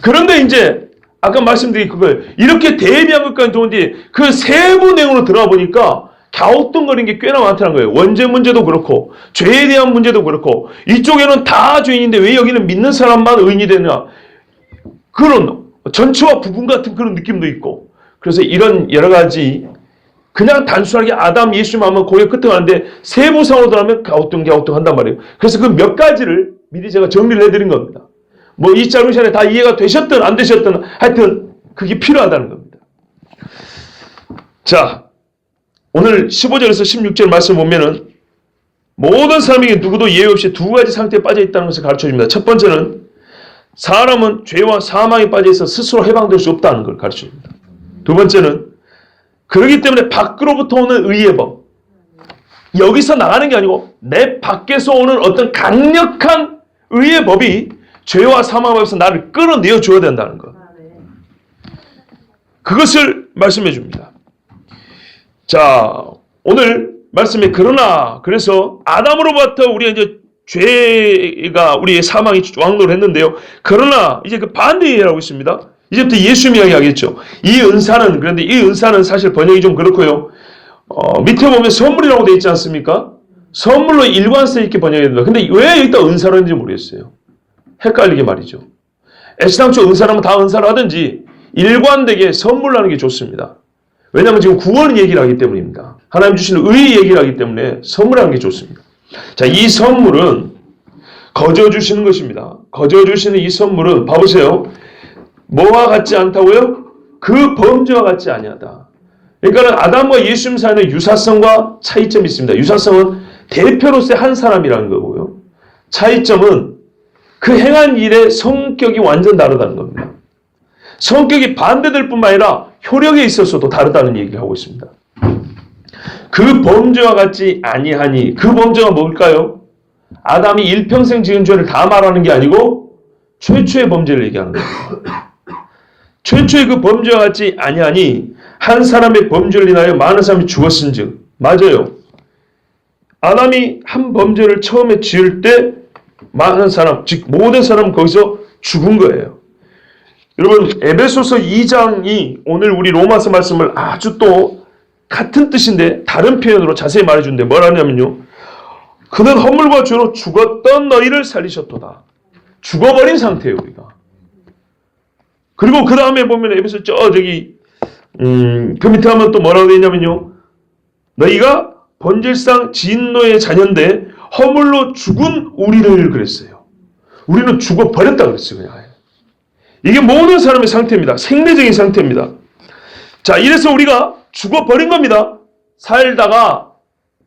그런데 이제 아까 말씀드린 그걸 이렇게 대비한 것까지 좋은데 그 세부 내용으로 들어가 보니까 갸우뚱거리는 게 꽤나 많다는 거예요. 원죄 문제도 그렇고 죄에 대한 문제도 그렇고, 이쪽에는 다 죄인인데 왜 여기는 믿는 사람만 의인이 되느냐, 그런 전체와 부분 같은 그런 느낌도 있고, 그래서 이런 여러 가지 그냥 단순하게 아담 예수님 하면 거기에 끝에 가는데 세부상으로 들어가면 갸우뚱 한단 말이에요. 그래서 그 몇 가지를 미리 제가 정리를 해드린 겁니다. 뭐 이 짧은 시간에 다 이해가 되셨든 안 되셨든 하여튼 그게 필요하다는 겁니다. 자, 오늘 15절에서 16절 말씀 보면은 모든 사람에게 누구도 예외 없이 두 가지 상태에 빠져 있다는 것을 가르쳐 줍니다. 첫 번째는 사람은 죄와 사망에 빠져 있어 스스로 해방될 수 없다는 걸 가르쳐 줍니다. 두 번째는 그렇기 때문에 밖으로부터 오는 의의 법, 여기서 나가는 게 아니고 내 밖에서 오는 어떤 강력한 의의 법이 죄와 사망 앞에서 나를 끌어내어 줘야 된다는 것, 그것을 말씀해 줍니다. 자, 오늘 말씀에 그래서 아담으로부터 우리가 이제 죄가 우리의 사망이 왕노를 했는데요. 그러나 이제 그 반대라고 있습니다. 이제부터 예수님 이야기하겠죠. 그런데 이 은사는 사실 번역이 좀 그렇고요. 밑에 보면 선물이라고 되어 있지 않습니까? 선물로 일관성 있게 번역이 됩니다. 근데 왜 여기다 은사로 했는지 모르겠어요. 헷갈리게 말이죠. 애시당초 은사라면 다 은사를 하든지 일관되게 선물로 하는 게 좋습니다. 왜냐하면 지금 구원 얘기를 하기 때문입니다. 하나님 주시는 의 얘기를 하기 때문에 선물하는 게 좋습니다. 자, 이 선물은 거저 주시는 것입니다. 거저 주시는 이 선물은 봐보세요. 뭐와 같지 않다고요? 그 범죄와 같지 아니하다. 그러니까 아담과 예수님 사이는 유사성과 차이점이 있습니다. 유사성은 대표로서의 한 사람이라는 거고요. 차이점은 그 행한 일의 성격이 완전 다르다는 겁니다. 성격이 반대될 뿐만 아니라 효력에 있어서도 다르다는 얘기를 하고 있습니다. 그 범죄와 같지 아니하니, 그 범죄가 뭘까요? 아담이 일평생 지은 죄를 다 말하는 게 아니고 최초의 범죄를 얘기하는 겁니다. 최초의 그 범죄와 같지 아니하니 한 사람의 범죄를 인하여 많은 사람이 죽었은즉. 맞아요. 아담이 한 범죄를 처음에 지을 때 많은 사람, 즉 모든 사람은 거기서 죽은 거예요. 여러분, 에베소서 2장이 오늘 우리 로마서 말씀을 아주 또 같은 뜻인데 다른 표현으로 자세히 말해주는데 뭘 하냐면요, 그는 허물과 죄로 죽었던 너희를 살리셨도다. 죽어버린 상태예요, 우리가. 그리고 그 다음에 보면 에베소 그 밑에 하면 또 뭐라고 되어 있냐면요, 너희가 본질상 진노의 자녀인데 허물로 죽은 우리를 그랬어요. 우리는 죽어버렸다 그랬어요. 그냥. 이게 모든 사람의 상태입니다. 생리적인 상태입니다. 자, 이래서 우리가 죽어버린 겁니다. 살다가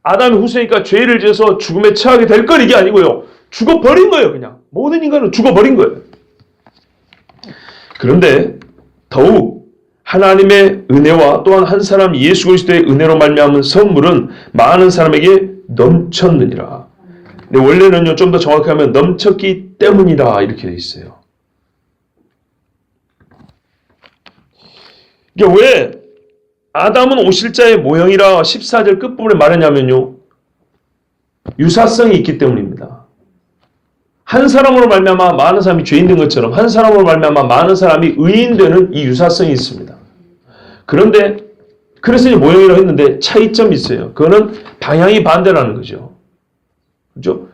아담의 후손이니까 죄를 지어서 죽음에 처하게 될 건 이게 아니고요. 죽어버린 거예요. 그냥 모든 인간은 죽어버린 거예요. 그런데 더욱 하나님의 은혜와 또한 한 사람 예수 그리스도의 은혜로 말미암은 선물은 많은 사람에게 넘쳤느니라. 근데 원래는요, 좀 더 정확히 하면 넘쳤기 때문이라 이렇게 돼 있어요. 이게 왜 아담은 오실자의 모형이라 14절 끝부분에 말했냐면요, 유사성이 있기 때문입니다. 한 사람으로 말미암아 많은 사람이 죄인 된 것처럼 한 사람으로 말미암아 많은 사람이 의인 되는 이 유사성이 있습니다. 그런데 그래서 이제 모형이라고 했는데 차이점이 있어요. 그거는 방향이 반대라는 거죠. 그죠?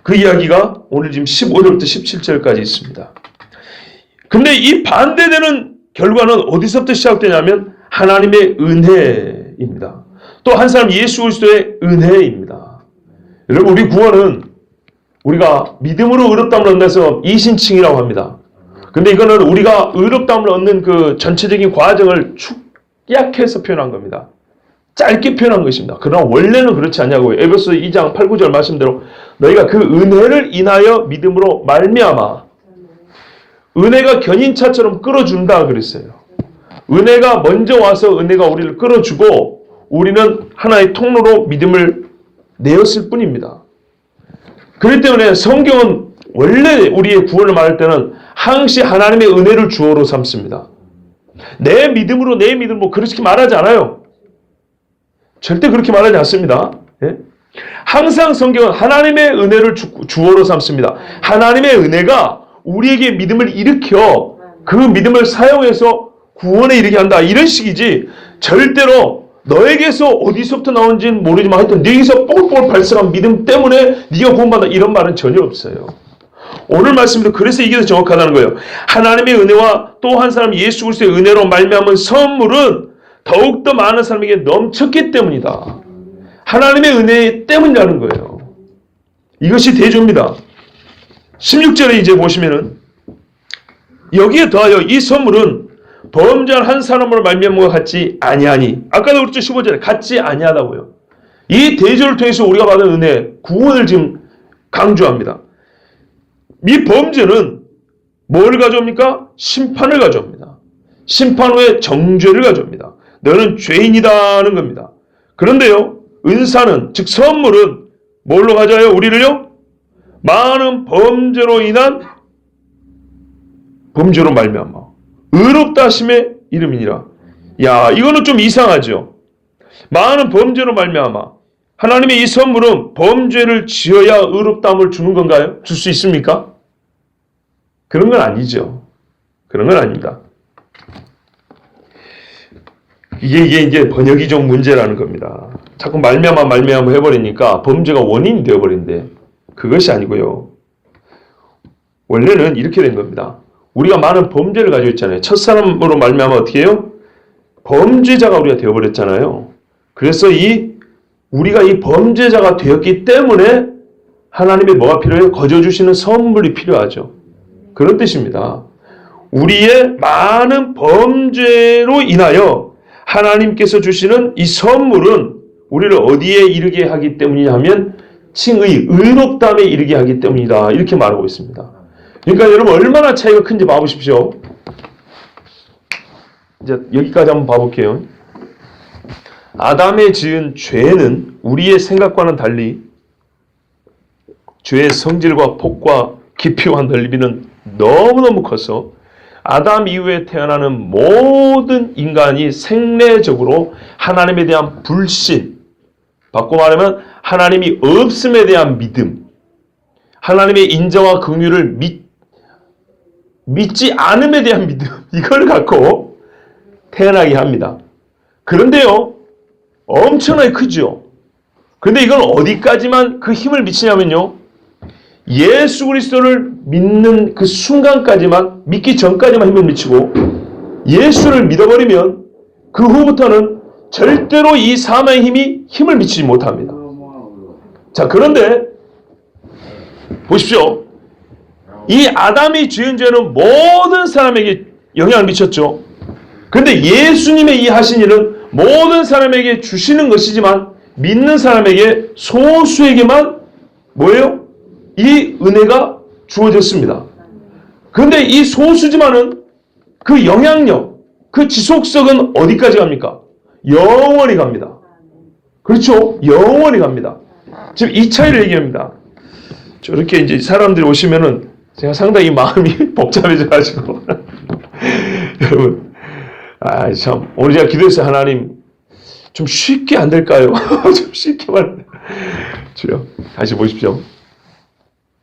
그 이야기가 오늘 지금 15절부터 17절까지 있습니다. 근데 이 반대되는 결과는 어디서부터 시작되냐면 하나님의 은혜입니다. 또 한 사람 예수 그리스도의 은혜입니다. 여러분, 우리 구원은 우리가 믿음으로 의롭다함을 얻는다서 이신칭이라고 합니다. 근데 이거는 우리가 의롭다함을 얻는 그 전체적인 과정을 축약해서 표현한 겁니다. 짧게 표현한 것입니다. 그러나 원래는 그렇지 않냐고요. 에베소 2장 8, 9절 말씀대로 너희가 그 은혜를 인하여 믿음으로 말미암아, 은혜가 견인차처럼 끌어준다 그랬어요. 은혜가 먼저 와서 은혜가 우리를 끌어주고 우리는 하나의 통로로 믿음을 내었을 뿐입니다. 그렇기 때문에 성경은 원래 우리의 구원을 말할 때는 항시 하나님의 은혜를 주어로 삼습니다. 내 믿음으로 그렇게 말하지 않아요. 절대 그렇게 말하지 않습니다. 예? 항상 성경은 하나님의 은혜를 주어로 삼습니다. 하나님의 은혜가 우리에게 믿음을 일으켜 그 믿음을 사용해서 구원에 이르게 한다, 이런 식이지, 절대로 너에게서 어디서부터 나온지는 모르지만 하여튼 너에게서 뽀글뽀글 발생한 믿음 때문에 네가 구원받아, 이런 말은 전혀 없어요. 오늘 말씀도 그래서 이게 더 정확하다는 거예요. 하나님의 은혜와 또 한 사람 예수 그리스도의 은혜로 말미암은 선물은 더욱더 많은 사람에게 넘쳤기 때문이다. 하나님의 은혜 때문이라는 거예요. 이것이 대조입니다. 16절에 이제 보시면은 여기에 더하여 이 선물은 범죄한 한 사람으로 말미암은 것 같지 아니하니, 아까도 그랬죠. 15절에 같지 아니하다고요. 이 대조를 통해서 우리가 받은 은혜, 구원을 지금 강조합니다. 이 범죄는 뭘 가져옵니까? 심판을 가져옵니다. 심판 후에 정죄를 가져옵니다. 너는 죄인이다는 겁니다. 그런데요, 은사는, 즉 선물은 뭘로 가져와요? 우리를요? 많은 범죄로 인한, 범죄로 말미암아 의롭다 하심의 이름이니라. 야, 이거는 좀 이상하죠. 많은 범죄로 말미암아. 하나님의 이 선물은 범죄를 지어야 의롭다함을 주는 건가요? 줄 수 있습니까? 그런 건 아니죠. 그런 건 아닙니다. 이게 번역이 좀 문제라는 겁니다. 자꾸 말미암아 해버리니까 범죄가 원인이 되어버린대. 그것이 아니고요. 원래는 이렇게 된 겁니다. 우리가 많은 범죄를 가지고 있잖아요. 첫사람으로 말미암아 어떻게 해요? 범죄자가 우리가 되어버렸잖아요. 그래서 우리가 이 범죄자가 되었기 때문에 하나님의 뭐가 필요해요? 거저주시는 선물이 필요하죠. 그런 뜻입니다. 우리의 많은 범죄로 인하여 하나님께서 주시는 이 선물은 우리를 어디에 이르게 하기 때문이냐 하면 칭의, 의롭다함에 이르게 하기 때문이다, 이렇게 말하고 있습니다. 그러니까 여러분 얼마나 차이가 큰지 봐보십시오. 이제 여기까지 한번 봐볼게요. 아담의 지은 죄는 우리의 생각과는 달리 죄의 성질과 폭과 깊이와 넓이는 너무너무 커서 아담 이후에 태어나는 모든 인간이 생내적으로 하나님에 대한 불신, 바꿔 말하면 하나님이 없음에 대한 믿음, 하나님의 인정과 긍휼을 믿지 않음에 대한 믿음, 이걸 갖고 태어나게 합니다. 그런데요, 엄청나게 크죠. 그런데 이건 어디까지만 그 힘을 미치냐면요, 예수 그리스도를 믿는 그 순간까지만, 믿기 전까지만 힘을 미치고 예수를 믿어버리면 그 후부터는 절대로 이 사망의 힘을 미치지 못합니다. 자, 그런데 보십시오. 이 아담이 지은 죄는 모든 사람에게 영향을 미쳤죠. 그런데 예수님의 이 하신 일은 모든 사람에게 주시는 것이지만 믿는 사람에게 소수에게만 뭐예요? 이 은혜가 주어졌습니다. 그런데 이 소수지만은 그 영향력, 그 지속성은 어디까지 갑니까? 영원히 갑니다. 그렇죠? 영원히 갑니다. 지금 이 차이를 얘기합니다. 저렇게 이제 사람들이 오시면은 제가 상당히 마음이 복잡해져가지고 여러분, 참 오늘 제가 기도했어요. 하나님 좀 쉽게 안 될까요? 좀 쉽게만. 주여, 다시 보십시오.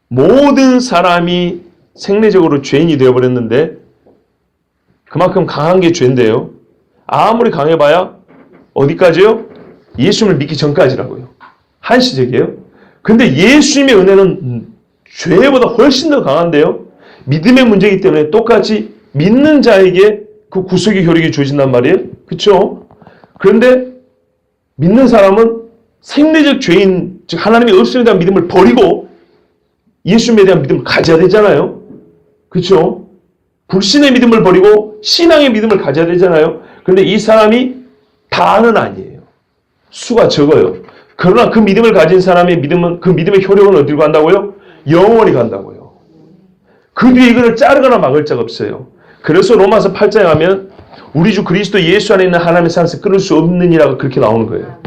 모든 사람이 생리적으로 죄인이 되어버렸는데 그만큼 강한 게 죄인데요. 아무리 강해봐야 어디까지요? 예수님을 믿기 전까지라고요. 한시적이에요. 근데 예수님의 은혜는 죄보다 훨씬 더 강한데요. 믿음의 문제이기 때문에 똑같이 믿는 자에게 그 구속의 효력이 주어진단 말이에요. 그렇죠? 그런데 믿는 사람은 생리적 죄인, 즉 하나님의 없음에 대한 믿음을 버리고 예수님에 대한 믿음을 가져야 되잖아요. 그렇죠? 불신의 믿음을 버리고 신앙의 믿음을 가져야 되잖아요. 그런데 이 사람이 다는 아니에요. 수가 적어요. 그러나 그 믿음을 가진 사람의 믿음은, 그 믿음의 효력은 어디로 간다고요? 영원히 간다고요. 그 뒤에 이거를 자르거나 막을 자가 없어요. 그래서 로마서 8장에 가면 우리 주 그리스도 예수 안에 있는 하나님의 사랑에서 끊을 수 없느니라고 그렇게 나오는 거예요.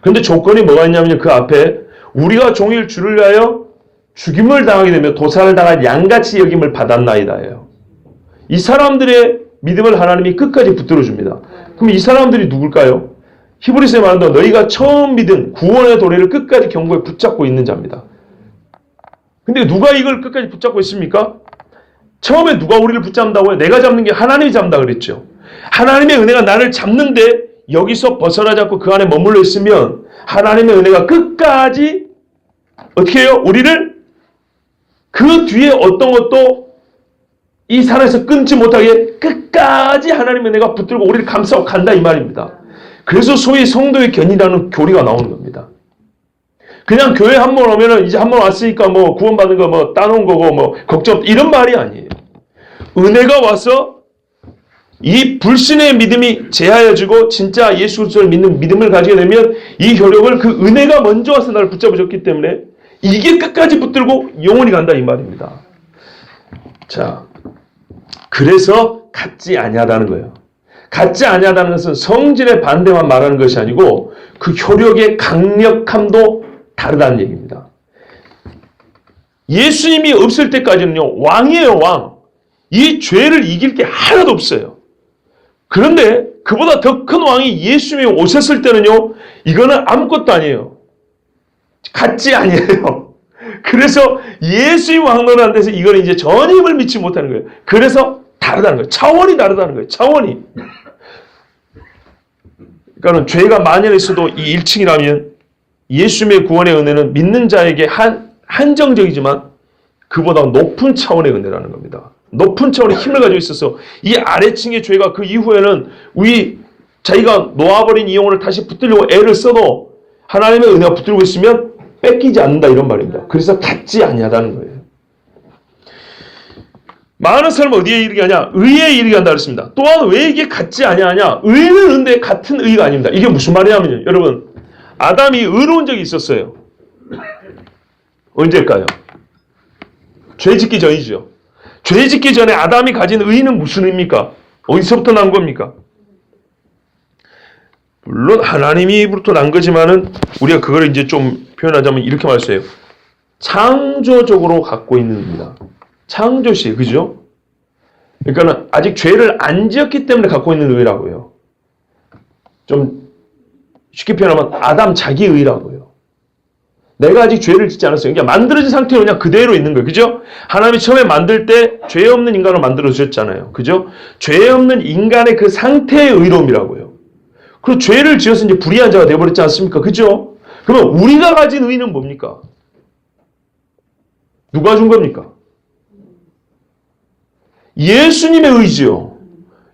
그런데 조건이 뭐가 있냐면 그 앞에 우리가 종일 주를 위하여 죽임을 당하게 되며 도살을 당할 양같이 여김을 받았나이다예요. 이 사람들의 믿음을 하나님이 끝까지 붙들어 줍니다. 그럼 이 사람들이 누굴까요? 히브리서에 말한다. 너희가 처음 믿은 구원의 도래를 끝까지 경고에 붙잡고 있는 자입니다. 근데 누가 이걸 끝까지 붙잡고 있습니까? 처음에 누가 우리를 붙잡는다고요? 내가 잡는 게 하나님이 잡는다 그랬죠. 하나님의 은혜가 나를 잡는데 여기서 벗어나지 않고 그 안에 머물러 있으면 하나님의 은혜가 끝까지 어떻게 해요? 우리를 그 뒤에 어떤 것도 이 산에서 끊지 못하게 끝까지 하나님의 은혜가 붙들고 우리를 감싸고 간다 이 말입니다. 그래서 소위 성도의 견이라는 교리가 나오는 겁니다. 그냥 교회 한 번 오면은 이제 한 번 왔으니까 뭐 구원받은 거 뭐 따놓은 거고 뭐 걱정 이런 말이 아니에요. 은혜가 와서 이 불신의 믿음이 제하여지고 진짜 예수 그리스도를 믿는 믿음을 가지게 되면 이 효력을 그 은혜가 먼저 와서 나를 붙잡아줬기 때문에 이게 끝까지 붙들고 영원히 간다 이 말입니다. 자, 그래서 같지 아니하다는 거예요. 같지 아니하다는 것은 성질의 반대만 말하는 것이 아니고 그 효력의 강력함도 다르다는 얘기입니다. 예수님이 없을 때까지는요, 왕이에요, 왕. 이 죄를 이길 게 하나도 없어요. 그런데 그보다 더 큰 왕이 예수님이 오셨을 때는요, 이거는 아무것도 아니에요. 같지 아니에요. 그래서 예수님 왕노릇한 데서 이거는 이제 전혀 힘을 미치지 못하는 거예요. 그래서 다르다는 거예요. 차원이 다르다는 거예요. 차원이. 그러니까 죄가 만연에 있어도 이 1층이라면 예수님의 구원의 은혜는 믿는 자에게 한정적이지만 그보다 높은 차원의 은혜라는 겁니다. 높은 차원의 힘을 가지고 있어서 이 아래층의 죄가 그 이후에는 자기가 놓아버린 이 영혼을 다시 붙들려고 애를 써도 하나님의 은혜가 붙들고 있으면 뺏기지 않는다 이런 말입니다. 그래서 같지 아니하다는 거예요. 많은 사람은 어디에 이르게 하냐? 의에 이르게 한다 그랬습니다. 또한 왜 이게 같지 아니하냐? 의는 근데 같은 의가 아닙니다. 이게 무슨 말이냐면요. 여러분, 아담이 의로운 적이 있었어요. 언제일까요? 죄 짓기 전이죠. 죄 짓기 전에 아담이 가진 의는 무슨 의입니까? 어디서부터 난 겁니까? 물론 하나님이부터 난 거지만은 우리가 그걸 이제 좀 표현하자면 이렇게 말했어요. 창조적으로 갖고 있는 의입니다. 창조시, 그죠? 그러니까 아직 죄를 안 지었기 때문에 갖고 있는 의라고요. 좀 쉽게 표현하면 아담 자기 의라고요. 내가 아직 죄를 짓지 않았어요. 그러니까 만들어진 상태로 그냥 그대로 있는 거예요. 그죠? 하나님이 처음에 만들 때 죄 없는 인간을 만들어 주셨잖아요. 그죠? 죄 없는 인간의 그 상태의 의로움이라고요. 그리고 죄를 지어서 이제 불의한 자가 되어버렸지 않습니까? 그죠? 그러면 우리가 가진 의는 뭡니까? 누가 준 겁니까? 예수님의 의지요.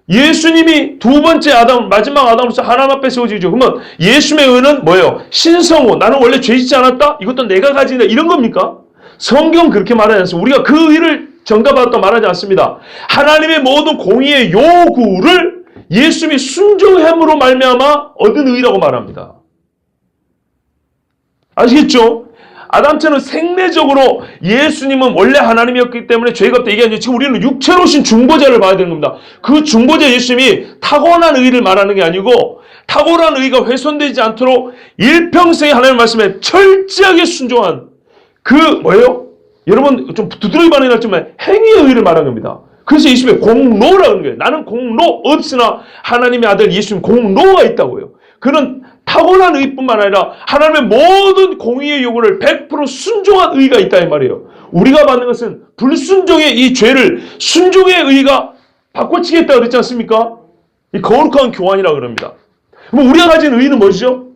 예수님이 두 번째 아담, 마지막 아담으로서 하나님 앞에 세워지죠. 그러면 예수님의 의는 뭐예요? 신성호. 나는 원래 죄 짓지 않았다? 이것도 내가 가진 의 이런 겁니까? 성경 그렇게 말하지 않습니다. 우리가 그 의를 전가받았다 말하지 않습니다. 하나님의 모든 공의의 요구를 예수님이 순종함으로 말미암아 얻은 의라고 말합니다. 아시겠죠? 아담처럼 생내적으로 예수님은 원래 하나님이었기 때문에 죄가 없다 얘기하는데 지금 우리는 육체로 오신 중보자를 봐야 되는 겁니다. 그 중보자 예수님이 타고난 의를 말하는 게 아니고 탁월한 의가 훼손되지 않도록 일평생에 하나님의 말씀에 철저하게 순종한 그 뭐예요? 여러분 좀 두드러기 반응이 났지만 행위의 의를 말하는 겁니다. 그래서 예수님의 공로라고 하는 거예요. 나는 공로 없으나 하나님의 아들 예수님 공로가 있다고요. 그는 타고난 의뿐만 아니라 하나님의 모든 공의의 요구를 100% 순종한 의가 있다 이 말이에요. 우리가 받는 것은 불순종의 이 죄를 순종의 의가 바꿔치겠다 그랬지 않습니까? 이 거룩한 교환이라고 그럽니다. 그럼 우리가 가진 의는 뭐죠?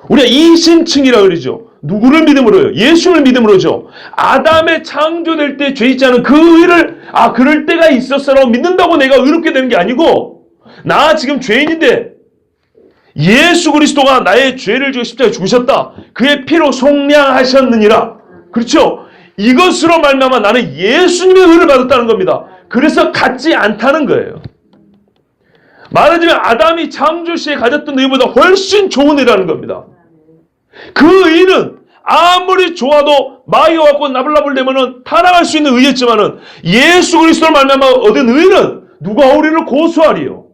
우리가 이신층이라고 그러죠. 누구를 믿음으로요? 예수를 믿음으로죠. 아담의 창조될 때 죄 있지 않은 그 의를 그럴 때가 있었어라고 믿는다고 내가 의롭게 되는 게 아니고 나 지금 죄인인데 예수 그리스도가 나의 죄를 지고 십자가에 죽으셨다. 그의 피로 속량하셨느니라. 그렇죠? 이것으로 말미암아 나는 예수님의 의를 받았다는 겁니다. 그래서 같지 않다는 거예요. 말하자면 아담이 창조 시에 가졌던 의보다 훨씬 좋은 의라는 겁니다. 그 의는 아무리 좋아도 마귀가 갖고 나불나불대면은 타락할 수 있는 의였지만은 예수 그리스도를 말미암아 얻은 의는 누가 우리를 고소하리요.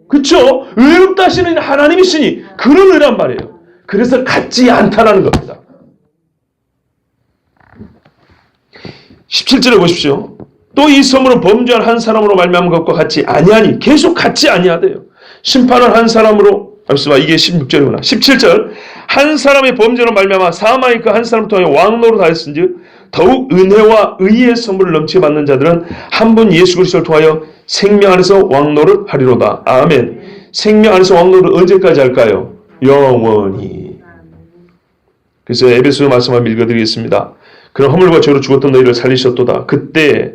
그쵸? 의롭다 하시는 하나님이시니 그런 의란 말이에요. 그래서 같지 않다라는 겁니다. 17절에 보십시오. 또 이 성물은 범죄한 한 사람으로 말미암은 것과 같지 아니하니 계속 같지 아니하대요. 심판을 한 사람으로 잠시만 이게 16절이구나. 17절 한 사람의 범죄로 말미암아 사망이 그 한 사람을 통하여 왕노로 다했은즉 더욱 은혜와 의의 선물을 넘치게 받는 자들은 한 분 예수 그리스도를 통하여 생명 안에서 왕노를 하리로다. 아멘. 생명 안에서 왕노를 언제까지 할까요? 영원히. 그래서 에베소 말씀 한번 읽어드리겠습니다. 그런 허물과 죄로 죽었던 너희를 살리셨도다. 그때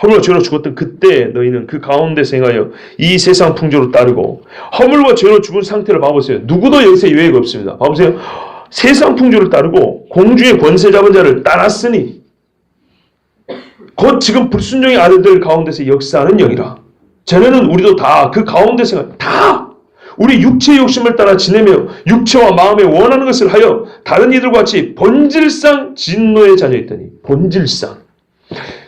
허물과 죄로 죽었던 그때 너희는 그 가운데서 행하여 이 세상 풍조로 따르고 허물과 죄로 죽은 상태를 봐보세요. 누구도 여기서 예외가 없습니다. 봐보세요. 세상 풍조를 따르고 공중의 권세 잡은 자를 따랐으니 곧 지금 불순종의 아들들 가운데서 역사하는 영이라. 쟤네는 우리도 다 그 가운데서 다 우리 육체의 욕심을 따라 지내며 육체와 마음에 원하는 것을 하여 다른 이들과 같이 본질상 진노의 자녀였더니 본질상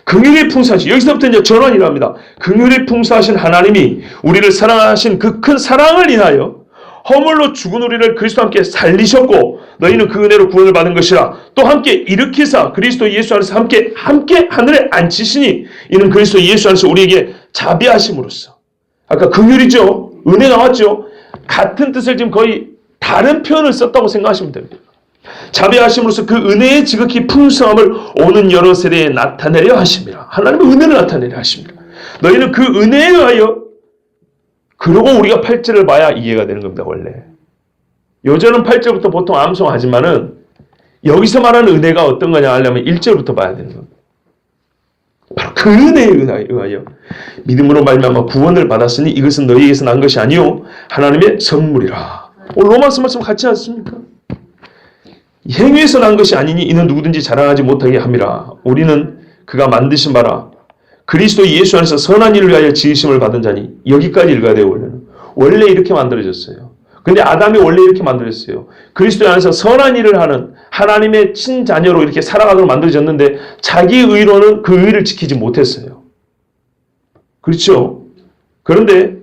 긍휼이 풍성하신 여기서부터 이제 전환이라 합니다. 긍휼이 풍성하신 하나님이 우리를 사랑하신 그 큰 사랑을 인하여 허물로 죽은 우리를 그리스도와 함께 살리셨고 너희는 그 은혜로 구원을 받은 것이라. 또 함께 일으키사 그리스도 예수 안에서 함께 하늘에 앉히시니 이는 그리스도 예수 안에서 우리에게 자비하심으로써. 아까 긍휼이죠. 은혜 나왔죠. 같은 뜻을 지금 거의 다른 표현을 썼다고 생각하시면 됩니다. 자비하심으로써 그 은혜의 지극히 풍성함을 오는 여러 세대에 나타내려 하십니다. 하나님의 은혜를 나타내려 하십니다. 너희는 그 은혜에 의하여 그러고 우리가 8절을 봐야 이해가 되는 겁니다. 원래 요절은 8절부터 보통 암송하지만은 여기서 말하는 은혜가 어떤 거냐 하려면 1절부터 봐야 되는 겁니다. 바로 그 은혜에 의하여 믿음으로 말미암아 구원을 받았으니 이것은 너희에게서 난 것이 아니요 하나님의 선물이라. 오늘 로마서 말씀 같지 않습니까? 행위에서 난 것이 아니니 이는 누구든지 자랑하지 못하게 함이라. 우리는 그가 만드신 바라 그리스도 예수 안에서 선한 일을 위하여 지으심을 받은 자니. 여기까지 읽어야 돼요. 원래 이렇게 만들어졌어요. 근데 아담이 원래 이렇게 만들어졌어요. 그리스도 안에서 선한 일을 하는 하나님의 친자녀로 이렇게 살아가도록 만들어졌는데 자기 의로는 그 의를 지키지 못했어요. 그렇죠? 그런데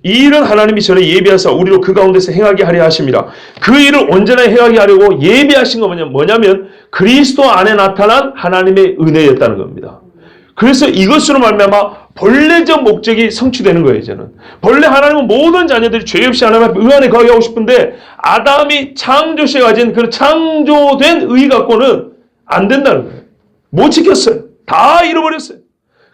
이 일은 하나님이 전에 예비하사 우리로 그 가운데서 행하게 하려 하심이라. 그 일을 온전하게 행하게 하려고 예비하신 건 뭐냐면 그리스도 안에 나타난 하나님의 은혜였다는 겁니다. 그래서 이것으로 말미암아 본래적 목적이 성취되는 거예요. 이제는 본래 하나님은 모든 자녀들이 죄 없이 하나님 앞에 의 안에 거하게 하고 싶은데 아담이 창조 시에 가진 그 창조된 의 갖고는 안 된다는 거예요. 못 지켰어요. 다 잃어버렸어요.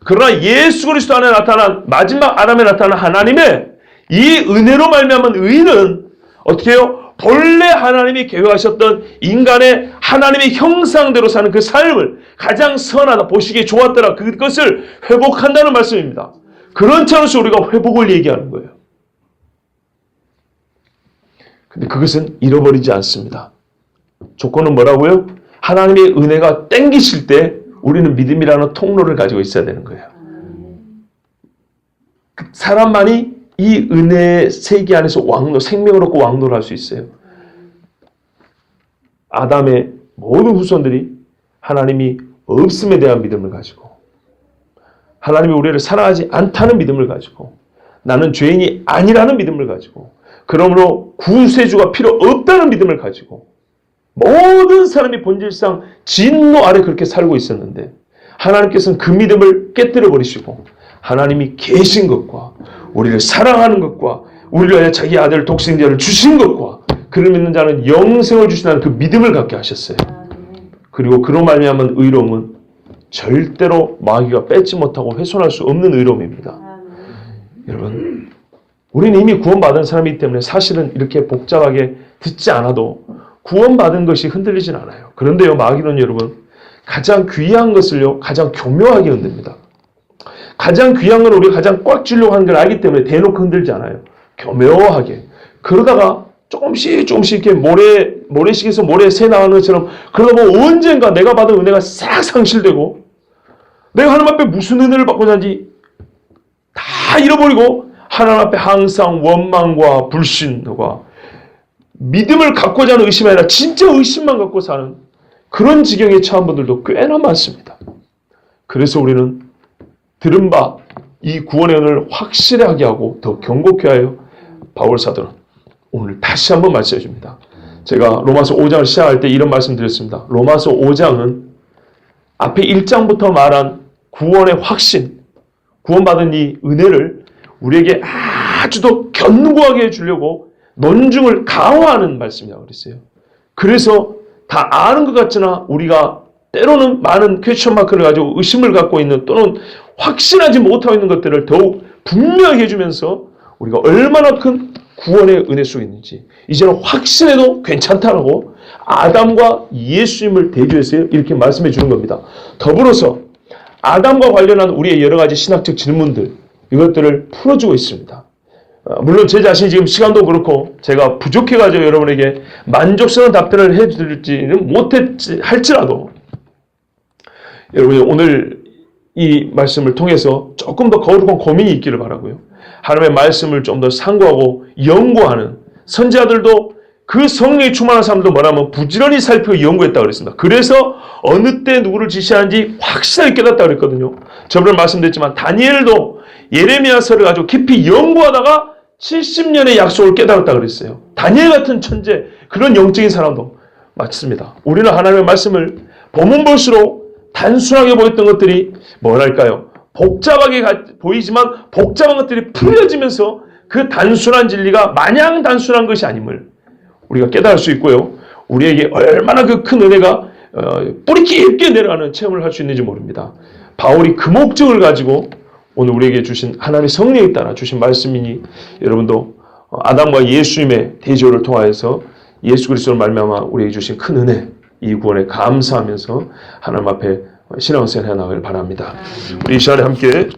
그러나 예수 그리스도 안에 나타난 마지막 아담에 나타난 하나님의 이 은혜로 말미암은 의는 어떻게 해요? 본래 하나님이 계획하셨던 인간의 하나님의 형상대로 사는 그 삶을 가장 선하다, 보시기에 좋았더라, 그것을 회복한다는 말씀입니다. 그런 차원에서 우리가 회복을 얘기하는 거예요. 근데 그것은 잃어버리지 않습니다. 조건은 뭐라고요? 하나님의 은혜가 땡기실 때 우리는 믿음이라는 통로를 가지고 있어야 되는 거예요. 사람만이 이 은혜의 세계 안에서 생명을 얻고 왕노를 할 수 있어요. 아담의 모든 후손들이 하나님이 없음에 대한 믿음을 가지고, 하나님이 우리를 사랑하지 않다는 믿음을 가지고, 나는 죄인이 아니라는 믿음을 가지고, 그러므로 구세주가 필요 없다는 믿음을 가지고 모든 사람이 본질상 진노 아래 그렇게 살고 있었는데, 하나님께서는 그 믿음을 깨뜨려 버리시고 하나님이 계신 것과 우리를 사랑하는 것과 우리를 위하여 자기 아들 독생자를 주신 것과 그를 믿는 자는 영생을 주신다는 그 믿음을 갖게 하셨어요. 그리고 그로 말미암은 의로움은 절대로 마귀가 뺏지 못하고 훼손할 수 없는 의로움입니다. 여러분, 우리는 이미 구원받은 사람이기 때문에 사실은 이렇게 복잡하게 듣지 않아도 구원받은 것이 흔들리진 않아요. 그런데요, 마귀는 여러분, 가장 귀한 것을요, 가장 교묘하게 흔듭니다. 가장 귀한 건 우리가 가장 꽉 쥐려고 하는 걸 알기 때문에 대놓고 흔들지 않아요. 교묘하게. 그러다가 조금씩 이렇게 모래시계에서 모래 새 나가는 것처럼, 그러다 보면 언젠가 내가 받은 은혜가 싹 상실되고, 내가 하나님 앞에 무슨 은혜를 받고 산지 다 잃어버리고, 하나님 앞에 항상 원망과 불신과 믿음을 갖고자 하는 의심이 아니라 진짜 의심만 갖고 사는 그런 지경에 처한 분들도 꽤나 많습니다. 그래서 우리는 들은 바 이 구원의 은혜를 확실하게 하고 더 경고케 하여 바울 사도는 오늘 다시 한번 말씀해 줍니다. 제가 로마서 5장을 시작할 때 이런 말씀 드렸습니다. 로마서 5장은 앞에 1장부터 말한 구원의 확신, 구원받은 이 은혜를 우리에게 아주 더 견고하게 해주려고 논증을 강화하는 말씀이라고 그랬어요. 그래서 다 아는 것 같으나 우리가 때로는 많은 퀘스천 마크를 가지고 의심을 갖고 있는, 또는 확신하지 못하고 있는 것들을 더욱 분명히 해주면서 우리가 얼마나 큰 구원의 은혜 속에 있는지 이제는 확신해도 괜찮다라고 아담과 예수님을 대조해서 이렇게 말씀해 주는 겁니다. 더불어서 아담과 관련한 우리의 여러 가지 신학적 질문들, 이것들을 풀어주고 있습니다. 물론 제 자신이 지금 시간도 그렇고 제가 부족해가지고 여러분에게 만족스러운 답변을 해드릴지는 할지라도 여러분이 오늘 이 말씀을 통해서 조금 더 거룩한 고민이 있기를 바라고요. 하나님의 말씀을 좀 더 상고하고 연구하는 선지자들도, 그 성령이 충만한 사람도 뭐라면 부지런히 살피고 연구했다고 그랬습니다. 그래서 어느 때 누구를 지시하는지 확실하게 깨닫다고 그랬거든요. 저번에 말씀드렸지만 다니엘도 예레미야서를 가지고 깊이 연구하다가 70년의 약속을 깨달았다고 그랬어요. 다니엘 같은 천재, 그런 영적인 사람도 맞습니다. 우리는 하나님의 말씀을 보면 볼수록 단순하게 보였던 것들이 뭐랄까요? 복잡하게 보이지만 복잡한 것들이 풀려지면서 그 단순한 진리가 마냥 단순한 것이 아님을 우리가 깨달을 수 있고요. 우리에게 얼마나 그 큰 은혜가 뿌리 깊게 내려가는 체험을 할 수 있는지 모릅니다. 바울이 그 목적을 가지고 오늘 우리에게 주신 하나님의 성령에 따라 주신 말씀이니 여러분도 아담과 예수님의 대조를 통하여서 예수 그리스도를 말미암아 우리에게 주신 큰 은혜, 이 구원에 감사하면서 하나님 앞에 신앙생활 해나가길 바랍니다. 우리 이 시간에 함께